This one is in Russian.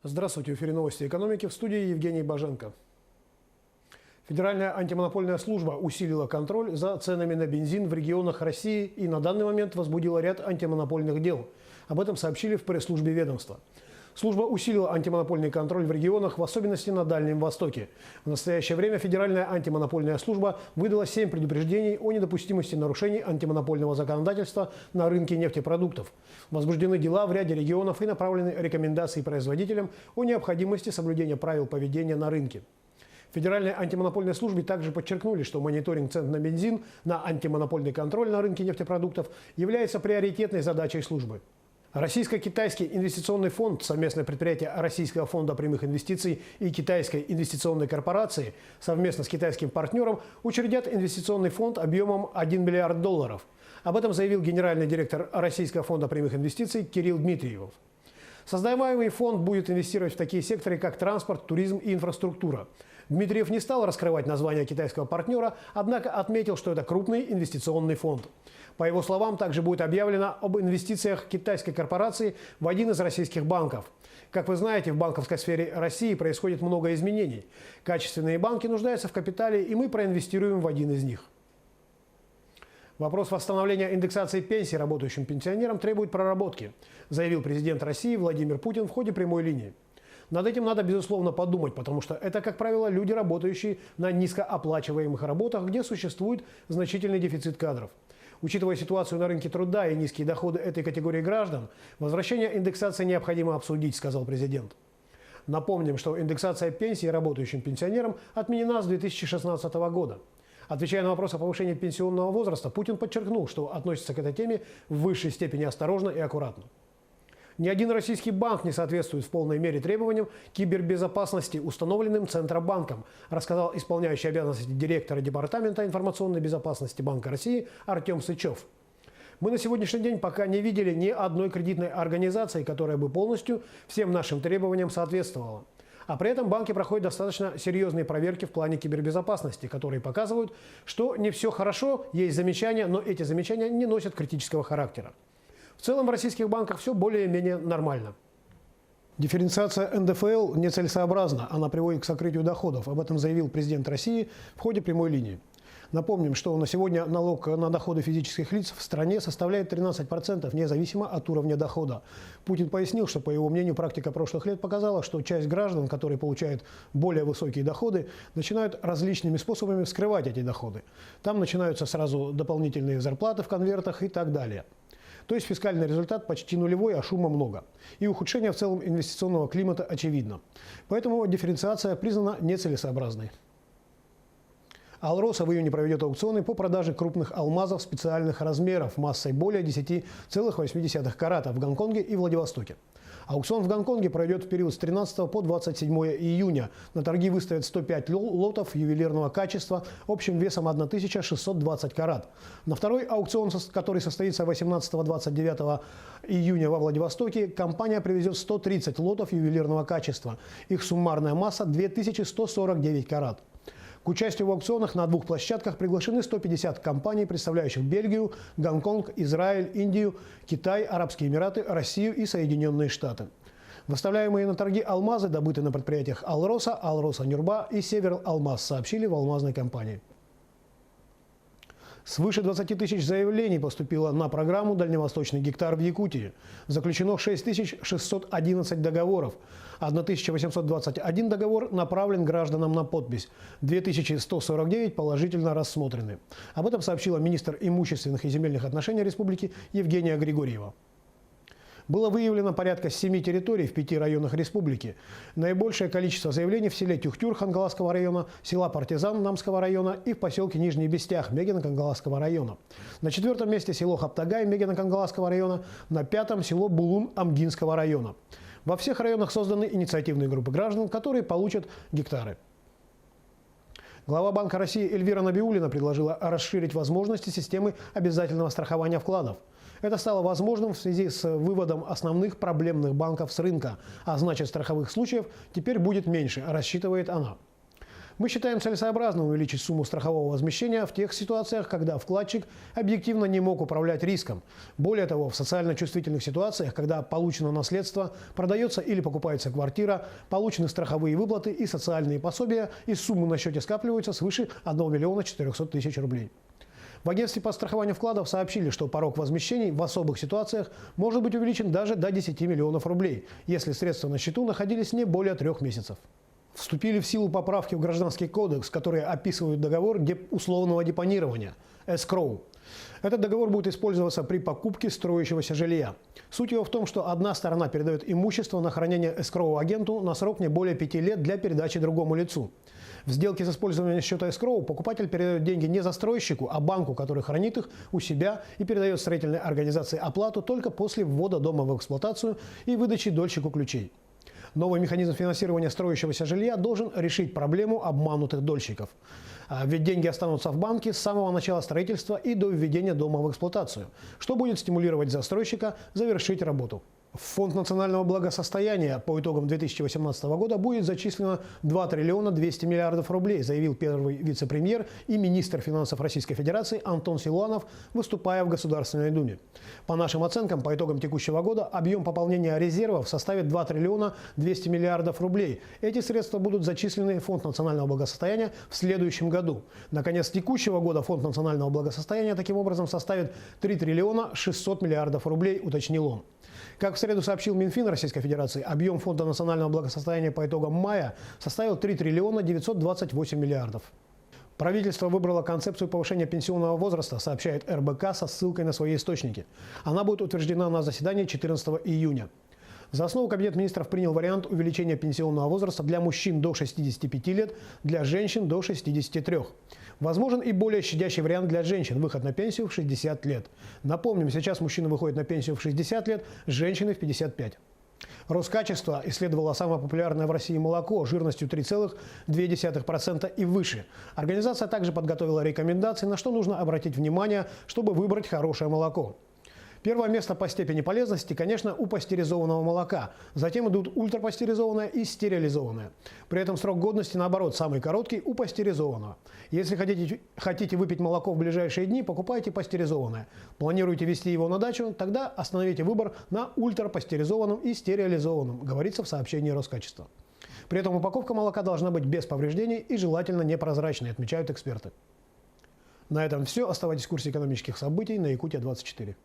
Здравствуйте, в эфире новости экономики, в студии Евгений Боженко. Федеральная антимонопольная служба усилила контроль за ценами на бензин в регионах России и на данный момент возбудила ряд антимонопольных дел. Об этом сообщили в пресс-службе ведомства. Служба усилила антимонопольный контроль в регионах, в особенности на Дальнем Востоке. В настоящее время Федеральная антимонопольная служба выдала 7 предупреждений о недопустимости нарушений антимонопольного законодательства на рынке нефтепродуктов. Возбуждены дела в ряде регионов и направлены рекомендации производителям о необходимости соблюдения правил поведения на рынке. В Федеральной антимонопольной службе также подчеркнули, что мониторинг цен на бензин, на антимонопольный контроль на рынке нефтепродуктов является приоритетной задачей службы. Российско-китайский инвестиционный фонд, совместное предприятие Российского фонда прямых инвестиций и Китайской инвестиционной корпорации, совместно с китайским партнером учредят инвестиционный фонд объемом $1 миллиард. Об этом заявил генеральный директор Российского фонда прямых инвестиций Кирилл Дмитриев. Создаваемый фонд будет инвестировать в такие секторы, как транспорт, туризм и инфраструктура. Дмитриев не стал раскрывать название китайского партнера, однако отметил, что это крупный инвестиционный фонд. По его словам, также будет объявлено об инвестициях китайской корпорации в один из российских банков. Как вы знаете, в банковской сфере России происходит много изменений. Качественные банки нуждаются в капитале, и мы проинвестируем в один из них. Вопрос восстановления индексации пенсий работающим пенсионерам требует проработки, заявил президент России Владимир Путин в ходе прямой линии. Над этим надо, безусловно, подумать, потому что это, как правило, люди, работающие на низкооплачиваемых работах, где существует значительный дефицит кадров. Учитывая ситуацию на рынке труда и низкие доходы этой категории граждан, возвращение индексации необходимо обсудить, сказал президент. Напомним, что индексация пенсий работающим пенсионерам отменена с 2016 года. Отвечая на вопрос о повышении пенсионного возраста, Путин подчеркнул, что относится к этой теме в высшей степени осторожно и аккуратно. Ни один российский банк не соответствует в полной мере требованиям кибербезопасности, установленным Центробанком, рассказал исполняющий обязанности директора Департамента информационной безопасности Банка России Артем Сычев. Мы на сегодняшний день пока не видели ни одной кредитной организации, которая бы полностью всем нашим требованиям соответствовала. А при этом банки проходят достаточно серьезные проверки в плане кибербезопасности, которые показывают, что не все хорошо, есть замечания, но эти замечания не носят критического характера. В целом в российских банках все более-менее нормально. Дифференциация НДФЛ нецелесообразна, она приводит к сокрытию доходов. Об этом заявил президент России в ходе прямой линии. Напомним, что на сегодня налог на доходы физических лиц в стране составляет 13%, независимо от уровня дохода. Путин пояснил, что, по его мнению, практика прошлых лет показала, что часть граждан, которые получают более высокие доходы, начинают различными способами скрывать эти доходы. Там начинаются сразу дополнительные зарплаты в конвертах и так далее. То есть фискальный результат почти нулевой, а шума много. И ухудшение в целом инвестиционного климата очевидно. Поэтому дифференциация признана нецелесообразной. Алроса в июне проведет аукционы по продаже крупных алмазов специальных размеров массой более 10,8 карата в Гонконге и Владивостоке. Аукцион в Гонконге пройдет в период с 13 по 27 июня. На торги выставят 105 лотов ювелирного качества общим весом 1620 карат. На второй аукцион, который состоится 18-29 июня во Владивостоке, компания привезет 130 лотов ювелирного качества. Их суммарная масса 2149 карат. К участию в аукционах на 2 площадках приглашены 150 компаний, представляющих Бельгию, Гонконг, Израиль, Индию, Китай, Арабские Эмираты, Россию и Соединенные Штаты. Выставляемые на торги алмазы добыты на предприятиях Алроса, Алроса-Нюрба и Севералмаз, сообщили в алмазной компании. Свыше 20 тысяч заявлений поступило на программу «Дальневосточный гектар» в Якутии. Заключено 6611 договоров. 1821 договор направлен гражданам на подпись. 2149 положительно рассмотрены. Об этом сообщила министр имущественных и земельных отношений республики Евгения Григорьева. Было выявлено порядка 7 территорий в 5 районах республики. Наибольшее количество заявлений в селе Тюхтюр Хангаласского района, села Партизан Намского района и в поселке Нижний Бестях Мегино-Кангаласского района. На 4-м месте село Хаптагай Мегино-Кангаласского района, на 5-м село Булун Амгинского района. Во всех районах созданы инициативные группы граждан, которые получат гектары. Глава Банка России Эльвира Набиуллина предложила расширить возможности системы обязательного страхования вкладов. Это стало возможным в связи с выводом основных проблемных банков с рынка, а значит страховых случаев теперь будет меньше, рассчитывает она. Мы считаем целесообразным увеличить сумму страхового возмещения в тех ситуациях, когда вкладчик объективно не мог управлять риском. Более того, в социально чувствительных ситуациях, когда получено наследство, продается или покупается квартира, получены страховые выплаты и социальные пособия, и суммы на счете скапливаются свыше 1 миллиона 400 тысяч рублей. В агентстве по страхованию вкладов сообщили, что порог возмещений в особых ситуациях может быть увеличен даже до 10 миллионов рублей, если средства на счету находились не более 3 месяцев. Вступили в силу поправки в Гражданский кодекс, которые описывают договор условного депонирования – escrow. Этот договор будет использоваться при покупке строящегося жилья. Суть его в том, что одна сторона передает имущество на хранение escrow агенту на срок не более 5 лет для передачи другому лицу. В сделке с использованием счета escrow покупатель передает деньги не застройщику, а банку, который хранит их у себя и передает строительной организации оплату только после ввода дома в эксплуатацию и выдачи дольщику ключей. Новый механизм финансирования строящегося жилья должен решить проблему обманутых дольщиков. Ведь деньги останутся в банке с самого начала строительства и до введения дома в эксплуатацию, что будет стимулировать застройщика завершить работу. В Фонд национального благосостояния по итогам 2018 года будет зачислено 2 триллиона 200 миллиардов рублей, заявил первый вице-премьер и министр финансов Российской Федерации Антон Силуанов, выступая в Государственной Думе. По нашим оценкам, по итогам текущего года объем пополнения резервов составит 2 триллиона 200 миллиардов рублей. Эти средства будут зачислены в Фонд национального благосостояния в следующем году. На конец текущего года Фонд национального благосостояния таким образом составит 3 триллиона 600 миллиардов рублей, уточнил он. Как в среду сообщил Минфин Российской Федерации, объем Фонда национального благосостояния по итогам мая составил 3 триллиона 928 миллиардов. Правительство выбрало концепцию повышения пенсионного возраста, сообщает РБК со ссылкой на свои источники. Она будет утверждена на заседании 14 июня. За основу Кабинет министров принял вариант увеличения пенсионного возраста для мужчин до 65 лет, для женщин до 63. Возможен и более щадящий вариант для женщин – выход на пенсию в 60 лет. Напомним, сейчас мужчины выходят на пенсию в 60 лет, женщины в 55. Роскачество исследовало самое популярное в России молоко жирностью 3,2% и выше. Организация также подготовила рекомендации, на что нужно обратить внимание, чтобы выбрать хорошее молоко. Первое место по степени полезности, конечно, у пастеризованного молока. Затем идут ультрапастеризованное и стерилизованное. При этом срок годности, наоборот, самый короткий у пастеризованного. Если хотите выпить молоко в ближайшие дни, покупайте пастеризованное. Планируете везти его на дачу, тогда остановите выбор на ультрапастеризованном и стерилизованном, говорится в сообщении Роскачества. При этом упаковка молока должна быть без повреждений и желательно непрозрачной, отмечают эксперты. На этом все. Оставайтесь в курсе экономических событий на Якутия 24.